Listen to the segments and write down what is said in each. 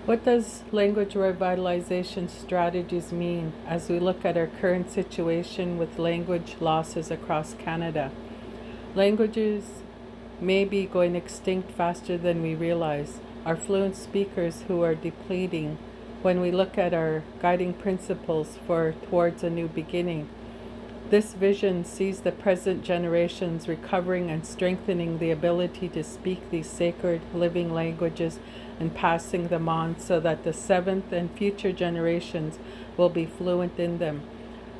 What does language revitalization strategies mean as we look at our current situation with language losses across Canada? Languages may be going extinct faster than we realize. Our fluent speakers who are depleting when we look at our guiding principles for towards a new beginning. This vision sees the present generations recovering and strengthening the ability to speak these sacred living languages and passing them on so that the seventh and future generations will be fluent in them.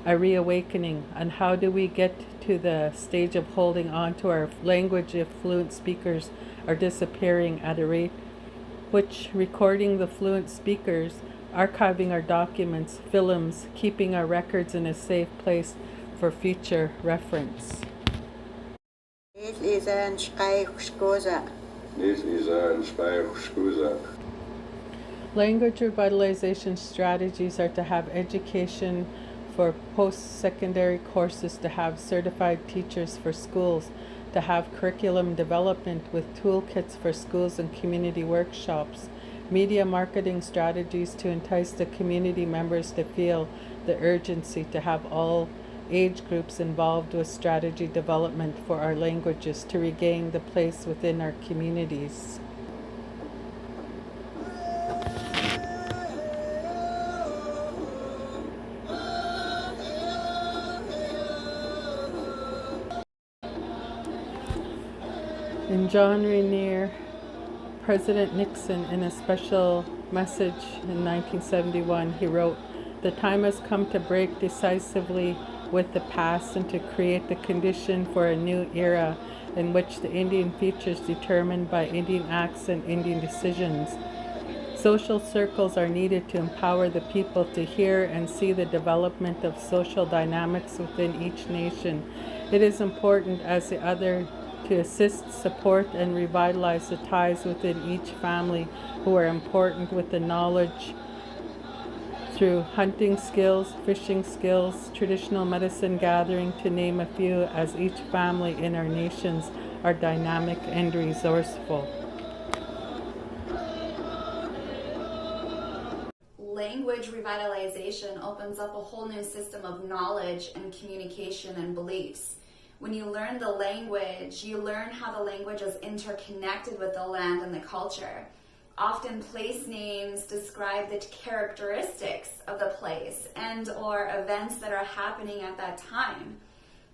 A reawakening. And how do we get to the stage of holding on to our language if fluent speakers are disappearing at a rate which recording the fluent speakers, archiving our documents, films, keeping our records in a safe place for future reference. Language revitalization strategies are to have education for post-secondary courses, to have certified teachers for schools, to have curriculum development with toolkits for schools and community workshops, media marketing strategies to entice the community members to feel the urgency to have all age groups involved with strategy development for our languages to regain the place within our communities. In John Rainier, President Nixon, in a special message in 1971, he wrote, "The time has come to break decisively with the past and to create the condition for a new era in which the Indian future is determined by Indian acts and Indian decisions. Social circles are needed to empower the people to hear and see the development of social dynamics within each nation. It is important as the other to assist, support, and revitalize the ties within each family who are important with the knowledge through hunting skills, fishing skills, traditional medicine gathering, to name a few, as each family in our nations are dynamic and resourceful." Language revitalization opens up a whole new system of knowledge and communication and beliefs. When you learn the language, you learn how the language is interconnected with the land and the culture. Often place names describe the characteristics of the place and or events that are happening at that time.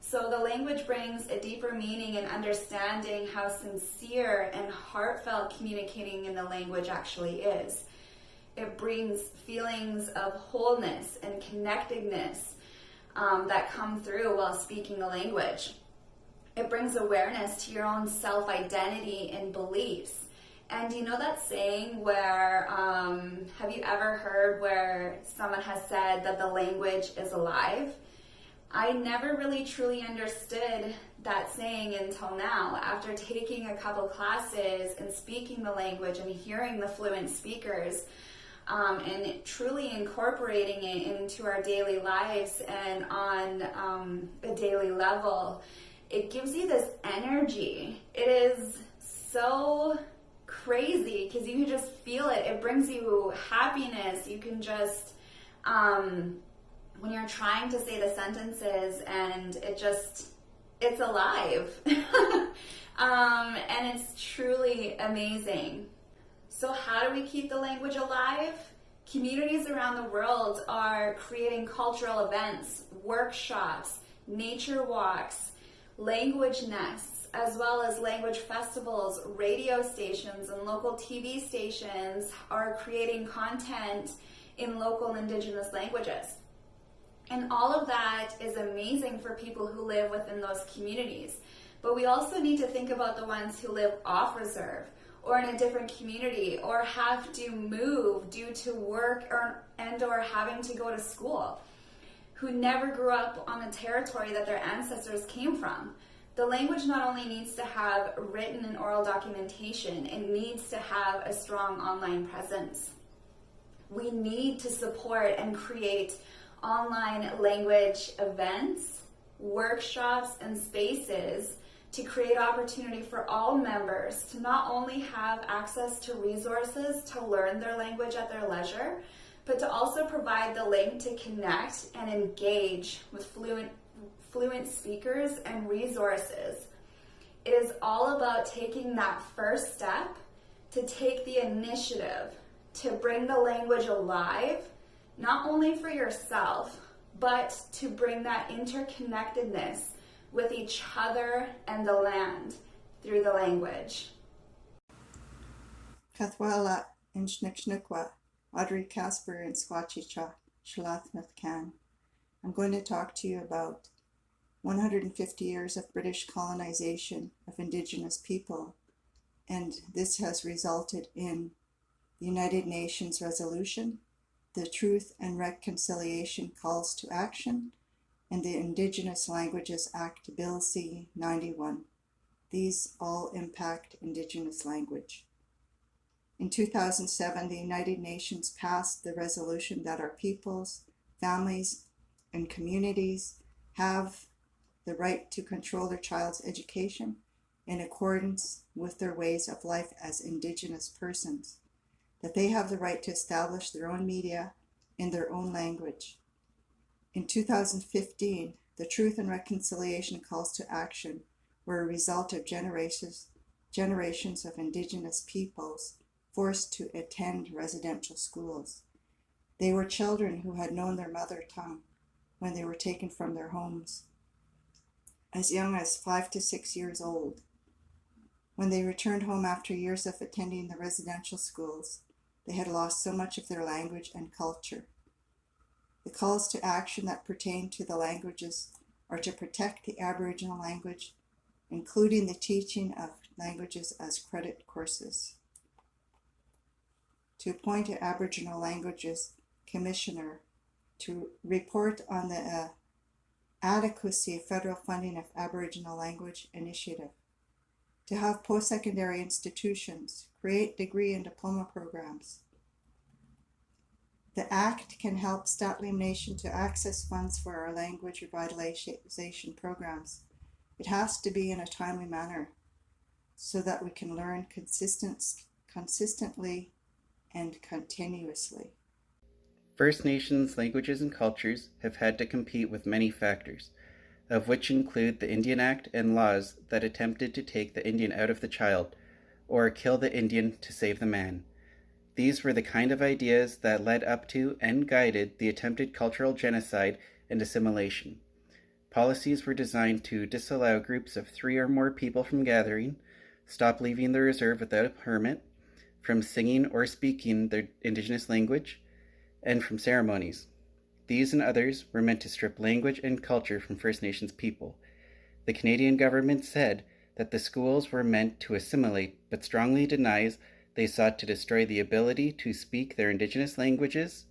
So the language brings a deeper meaning and understanding how sincere and heartfelt communicating in the language actually is. It brings feelings of wholeness and connectedness that come through while speaking the language. It brings awareness to your own self-identity and beliefs. And you know that saying where, have you ever heard where someone has said that the language is alive? I never really truly understood that saying until now, after taking a couple classes and speaking the language and hearing the fluent speakers, and truly incorporating it into our daily lives and on a daily level. It gives you this energy. It is so crazy because you can just feel it. It brings you happiness. You can just, when you're trying to say the sentences and it's alive. And it's truly amazing. So how do we keep the language alive? Communities around the world are creating cultural events, workshops, nature walks, language nests, as well as language festivals. Radio stations and local TV stations are creating content in local Indigenous languages. And all of that is amazing for people who live within those communities. But we also need to think about the ones who live off reserve, or in a different community, or have to move due to work or having to go to school, who never grew up on the territory that their ancestors came from. The language not only needs to have written and oral documentation, it needs to have a strong online presence. We need to support and create online language events, workshops, and spaces to create opportunity for all members to not only have access to resources to learn their language at their leisure, but to also provide the link to connect and engage with fluent speakers and resources. It is all about taking that first step to take the initiative to bring the language alive, not only for yourself, but to bring that interconnectedness with each other and the land through the language. Kathwala in Schnickschnickwa, Audrey Casper in Squatchicha, Shalathmathcan. I'm going to talk to you about 150 years of British colonization of Indigenous people, and this has resulted in the United Nations resolution, the Truth and Reconciliation Calls to Action, and the Indigenous Languages Act Bill C-91. These all impact Indigenous language. In 2007, the United Nations passed the resolution that our peoples, families, and communities have the right to control their child's education in accordance with their ways of life as Indigenous persons, that they have the right to establish their own media in their own language. In 2015, the Truth and Reconciliation Calls to Action were a result of generations of Indigenous peoples forced to attend residential schools. They were children who had known their mother tongue when they were taken from their homes, as young as 5 to 6 years old. When they returned home after years of attending the residential schools, they had lost so much of their language and culture. The calls to action that pertain to the languages are to protect the Aboriginal language, including the teaching of languages as credit courses, to appoint an Aboriginal Languages Commissioner to report on the adequacy of federal funding of Aboriginal Language Initiative, to have post-secondary institutions create degree and diploma programs. The Act can help Statler Nation to access funds for our language revitalization programs. It has to be in a timely manner so that we can learn consistently and continuously. First Nations languages and cultures have had to compete with many factors, of which include the Indian Act and laws that attempted to take the Indian out of the child, or kill the Indian to save the man. These were the kind of ideas that led up to and guided the attempted cultural genocide and assimilation. Policies were designed to disallow groups of 3 or more people from gathering, stop leaving the reserve without a permit, from singing or speaking their Indigenous language, and from ceremonies. These and others were meant to strip language and culture from First Nations people. The Canadian government said that the schools were meant to assimilate, but strongly denies they sought to destroy the ability to speak their Indigenous languages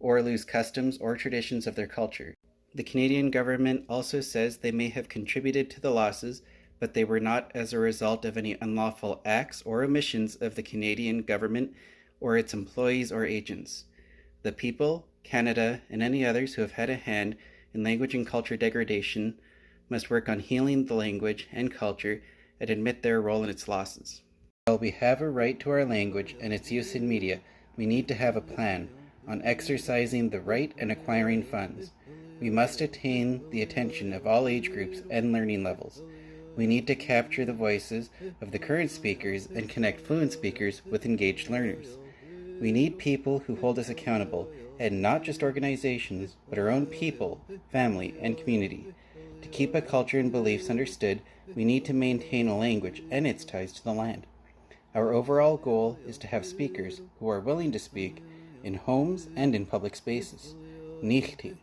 or lose customs or traditions of their culture. The Canadian government also says they may have contributed to the losses, but they were not as a result of any unlawful acts or omissions of the Canadian government or its employees or agents. The people, Canada, and any others who have had a hand in language and culture degradation must work on healing the language and culture and admit their role in its losses. While we have a right to our language and its use in media, we need to have a plan on exercising the right and acquiring funds. We must attain the attention of all age groups and learning levels. We need to capture the voices of the current speakers and connect fluent speakers with engaged learners. We need people who hold us accountable, and not just organizations, but our own people, family, and community. To keep a culture and beliefs understood, we need to maintain a language and its ties to the land. Our overall goal is to have speakers who are willing to speak in homes and in public spaces. Nichti.